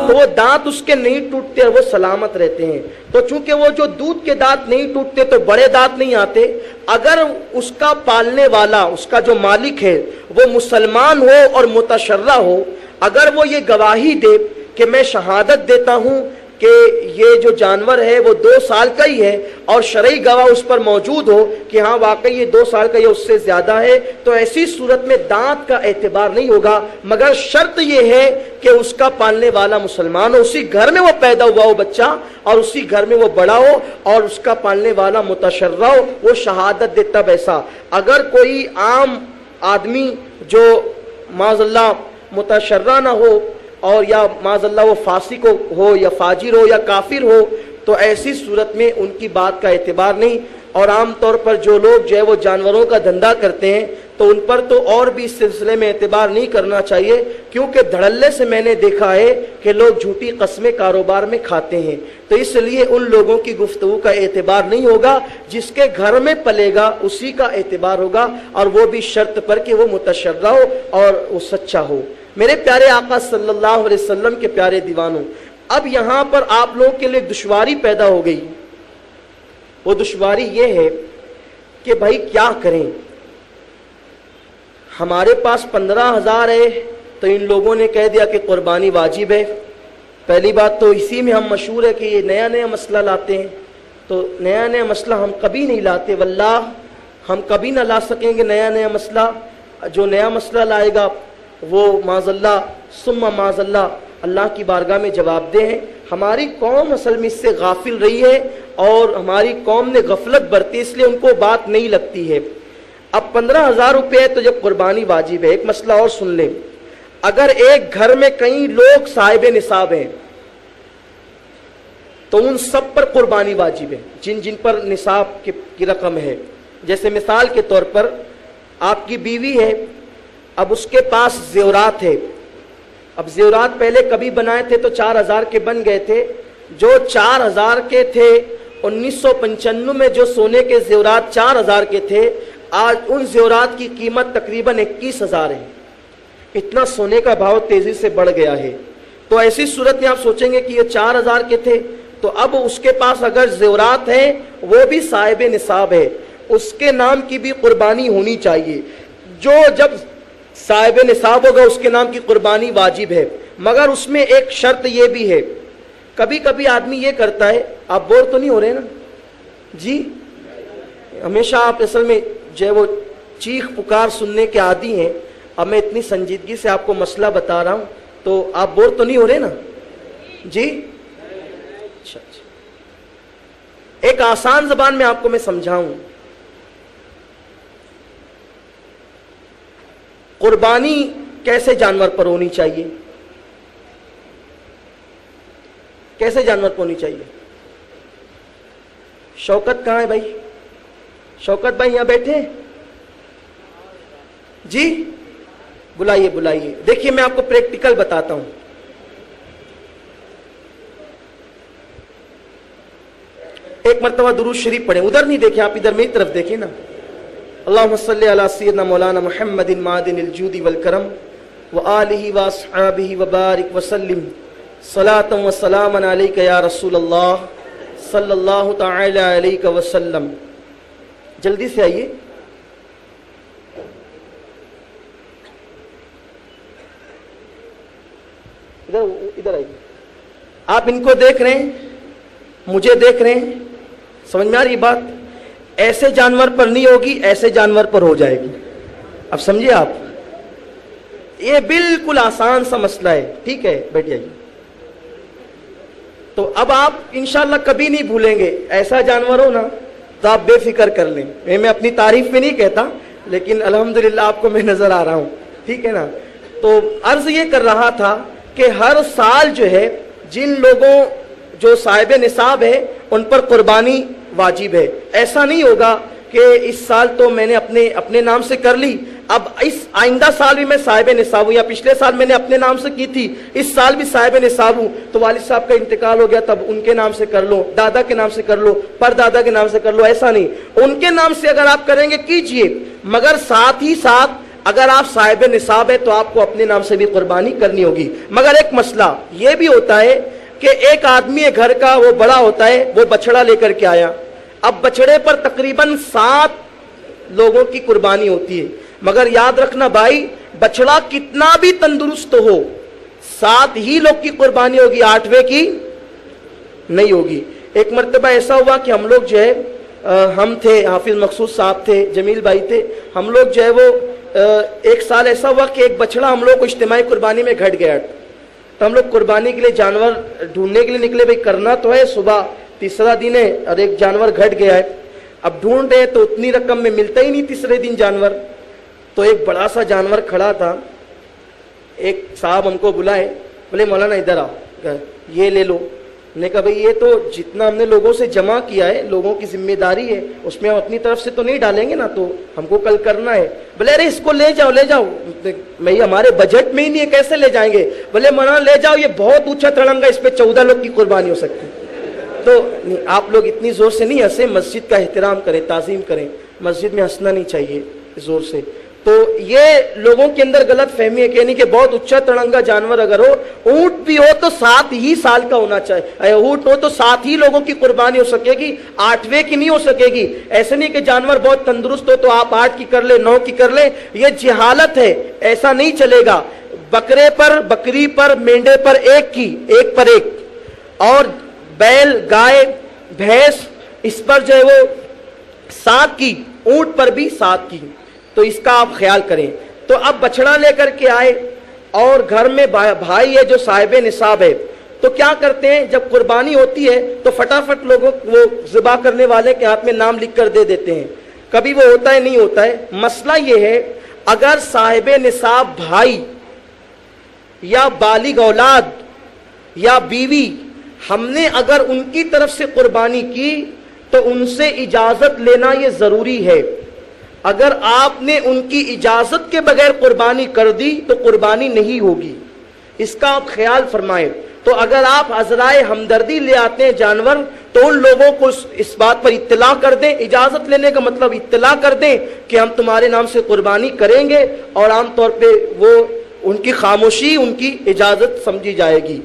تو وہ دانت اس کے نہیں ٹوٹتے اور وہ سلامت رہتے ہیں. تو چونکہ وہ جو دودھ کے دانت نہیں ٹوٹتے تو بڑے دانت نہیں آتے. اگر اس کا پالنے والا, اس کا جو مالک ہے وہ مسلمان ہو اور متشرع ہو, اگر وہ یہ گواہی دے کہ میں شہادت دیتا ہوں کہ یہ جو جانور ہے وہ 2 سال کا ہی ہے, اور شرعی گواہ اس پر موجود ہو کہ ہاں واقعی یہ 2 سال کا یا اس سے زیادہ ہے, تو ایسی صورت میں دانت کا اعتبار نہیں ہوگا, مگر شرط یہ ہے کہ اس کا پالنے والا مسلمان ہو, اسی گھر میں وہ پیدا ہوا ہو بچہ اور اسی گھر میں وہ بڑا ہو, اور اس کا پالنے والا متشرع ہو, وہ شہادت دے تب ایسا. اگر کوئی عام آدمی جو معاذ اللہ متشرع نہ ہو اور یا معاذ اللہ وہ فاسق ہو یا فاجر ہو یا کافر ہو, تو ایسی صورت میں ان کی بات کا اعتبار نہیں. اور عام طور پر جو لوگ جو ہے وہ جانوروں کا دھندا کرتے ہیں تو ان پر تو اور بھی اس سلسلے میں اعتبار نہیں کرنا چاہیے, کیونکہ دھڑلے سے میں نے دیکھا ہے کہ لوگ جھوٹی قسمیں کاروبار میں کھاتے ہیں. تو اس لیے ان لوگوں کی گفتگو کا اعتبار نہیں ہوگا, جس کے گھر میں پلے گا اسی کا اعتبار ہوگا, اور وہ بھی شرط پر کہ وہ متشرع ہو اور وہ سچا ہو. میرے پیارے آقا صلی اللہ علیہ وسلم کے پیارے دیوانوں, اب یہاں پر آپ لوگوں کے لیے دشواری پیدا ہو گئی. وہ دشواری یہ ہے کہ بھائی کیا کریں, ہمارے پاس 15,000 ہے تو ان لوگوں نے کہہ دیا کہ قربانی واجب ہے. پہلی بات تو اسی میں ہم مشہور ہے کہ یہ نیا نیا مسئلہ لاتے ہیں, تو نیا نیا مسئلہ ہم کبھی نہیں لاتے, واللہ ہم کبھی نہ لا سکیں گے نیا نیا مسئلہ. جو نیا مسئلہ لائے گا وہ معاذ اللہ ثم معاذ اللہ اللہ کی بارگاہ میں جواب دہ ہیں. ہماری قوم اصل میں اس سے غافل رہی ہے اور ہماری قوم نے غفلت برتی, اس لیے ان کو بات نہیں لگتی ہے. اب 15,000 روپے تو جب قربانی واجب ہے. ایک مسئلہ اور سن لیں, اگر ایک گھر میں کئی لوگ صاحب نصاب ہیں تو ان سب پر قربانی واجب ہے جن جن پر نصاب کی رقم ہے. جیسے مثال کے طور پر آپ کی بیوی ہے, اب اس کے پاس زیورات ہے. اب زیورات پہلے کبھی بنائے تھے تو 4,000 کے بن گئے تھے. جو 4,000 کے تھے 1995 میں جو سونے کے زیورات 4,000 کے تھے, آج ان زیورات کی قیمت تقریباً 21,000 ہے. اتنا سونے کا بھاؤ تیزی سے بڑھ گیا ہے. تو ایسی صورت میں آپ سوچیں گے کہ یہ 4,000 کے تھے, تو اب اس کے پاس اگر زیورات ہیں وہ بھی صاحب نصاب ہے, اس کے نام کی بھی قربانی ہونی چاہیے. جو جب صاحب نصاب ہوگا اس کے نام کی قربانی واجب ہے, مگر اس میں ایک شرط یہ بھی ہے. کبھی کبھی آدمی یہ کرتا ہے, آپ بور تو نہیں ہو رہے نا جی, ہمیشہ آپ اصل میں جو ہے وہ چیخ پکار سننے کے عادی ہیں. اب میں اتنی سنجیدگی سے آپ کو مسئلہ بتا رہا ہوں تو آپ بور تو نہیں ہو رہے نا جی. اچھا, ایک آسان زبان میں آپ کو میں سمجھاؤں. قربانی کیسے جانور پر ہونی چاہیے, کیسے جانور پر ہونی چاہیے؟ شوکت کہاں ہے بھائی؟ شوکت بھائی یہاں بیٹھے جی, بلائیے بلائیے. دیکھیے میں آپ کو پریکٹیکل بتاتا ہوں. ایک مرتبہ درود شریف پڑھیں. ادھر نہیں دیکھیں, آپ ادھر میری طرف دیکھیں نا. اللہم صلی علی سیدنا مولانا محمد معدن الجود والکرم وآلہ واصحابہ وبارک وسلم صلاۃ و سلام علیک یا رسول اللہ صلی اللہ تعالی علیہ وسلم. جلدی سے آئیے. ادھر آئیے. آپ ان کو دیکھ رہے ہیں, مجھے دیکھ رہے ہیں, سمجھ میں آ رہی بات؟ ایسے جانور پر نہیں ہوگی, ایسے جانور پر ہو جائے گی. اب سمجھے آپ, یہ بالکل آسان سا مسئلہ ہے. ٹھیک ہے, بیٹھ جائیے. تو اب آپ انشاءاللہ کبھی نہیں بھولیں گے. ایسا جانور ہو نا تو آپ بے فکر کر لیں. میں اپنی تعریف میں نہیں کہتا, لیکن الحمدللہ آپ کو میں نظر آ رہا ہوں. ٹھیک ہے نا. تو عرض یہ کر رہا تھا کہ ہر سال جو ہے جن لوگوں جو صاحب نصاب ہے ان پر قربانی واجب ہے. ایسا نہیں ہوگا کہ اس سال تو میں نے اپنے نام سے کر لی, اب اس آئندہ سال بھی میں صاحب نصاب ہوں, یا پچھلے سال میں نے اپنے نام سے کی تھی اس سال بھی صاحب نصاب ہوں, تو والد صاحب کا انتقال ہو گیا تب ان کے نام سے کر لو, دادا کے نام سے کر لو, پر دادا کے نام سے کر لو. ایسا نہیں, ان کے نام سے اگر آپ کریں گے کیجئے, مگر ساتھ ہی ساتھ اگر آپ صاحب نصاب ہے تو آپ کو اپنے نام سے بھی قربانی کرنی ہوگی. مگر ایک مسئلہ یہ بھی ہوتا ہے کہ ایک آدمی گھر کا وہ بڑا ہوتا ہے, وہ بچڑا لے کر کے آیا. اب بچڑے پر تقریباً 7 لوگوں کی قربانی ہوتی ہے. مگر یاد رکھنا بھائی, بچڑا کتنا بھی تندرست ہو 7 ہی لوگ کی قربانی ہوگی, 8ویں کی نہیں ہوگی. ایک مرتبہ ایسا ہوا کہ ہم لوگ جو ہے ہم تھے, حافظ مقصود صاحب تھے, جمیل بھائی تھے, ہم لوگ جو ہے وہ ایک سال ایسا ہوا کہ ایک بچڑا ہم لوگ کو اجتماعی قربانی میں گھٹ گیا. تو ہم لوگ قربانی کے لیے جانور ڈھونڈنے کے لیے نکلے, بھائی کرنا تو ہے, صبح تیسرا دن ہے اور ایک جانور گھٹ گیا ہے. اب ڈھونڈ رہے تو اتنی رقم میں ملتا ہی نہیں تیسرے دن جانور. تو ایک بڑا سا جانور کھڑا تھا. ایک صاحب ہم کو بلائے, بولے مولانا ادھر آؤ, یہ لے لو. نے کہا بھئی یہ تو جتنا ہم نے لوگوں سے جمع کیا ہے, لوگوں کی ذمہ داری ہے, اس میں ہم اپنی طرف سے تو نہیں ڈالیں گے نا, تو ہم کو کل کرنا ہے. بولے ارے اس کو لے جاؤ لے جاؤ. میں ہمارے بجٹ میں ہی نہیں ہے, کیسے لے جائیں گے؟ بولے مولانا لے جاؤ, یہ بہت اونچا تڑنگا, اس پہ 14 لوگ کی قربانی ہو سکتی. تو آپ لوگ اتنی زور سے نہیں ہنسیں, مسجد کا احترام کریں, تعظیم کریں. مسجد میں ہنسنا نہیں چاہیے زور سے. تو یہ لوگوں کے اندر غلط فہمی ہے کہ یعنی کہ بہت اونچا تڑنگا جانور اگر ہو, اونٹ بھی ہو تو 7 ہی سال کا ہونا چاہیے. اونٹ ہو تو 7 ہی لوگوں کی قربانی ہو سکے گی, 8ویں کی نہیں ہو سکے گی. ایسے نہیں کہ جانور بہت تندرست ہو تو آپ 8 کی کر لیں, 9 کی کر لیں, یہ جہالت ہے, ایسا نہیں چلے گا. بکرے پر, بکری پر, مینڈے پر ایک کی, ایک پر ایک, اور بیل, گائے, بھینس, اس پر جو ہے وہ 7 کی, اونٹ پر بھی 7 کی. تو اس کا آپ خیال کریں. تو اب بچڑا لے کر کے آئے اور گھر میں بھائی ہے جو صاحب نصاب ہے, تو کیا کرتے ہیں جب قربانی ہوتی ہے تو فٹافٹ لوگوں وہ ذبح کرنے والے کے ہاتھ میں نام لکھ کر دے دیتے ہیں. کبھی وہ ہوتا ہے نہیں ہوتا ہے. مسئلہ یہ ہے اگر صاحب نصاب بھائی یا بالغ اولاد یا بیوی, ہم نے اگر ان کی طرف سے قربانی کی تو ان سے اجازت لینا یہ ضروری ہے. اگر آپ نے ان کی اجازت کے بغیر قربانی کر دی تو قربانی نہیں ہوگی, اس کا آپ خیال فرمائیں. تو اگر آپ عذرائے ہمدردی لے آتے ہیں جانور تو ان لوگوں کو اس بات پر اطلاع کر دیں. اجازت لینے کا مطلب اطلاع کر دیں کہ ہم تمہارے نام سے قربانی کریں گے, اور عام طور پہ وہ ان کی خاموشی ان کی اجازت سمجھی جائے گی.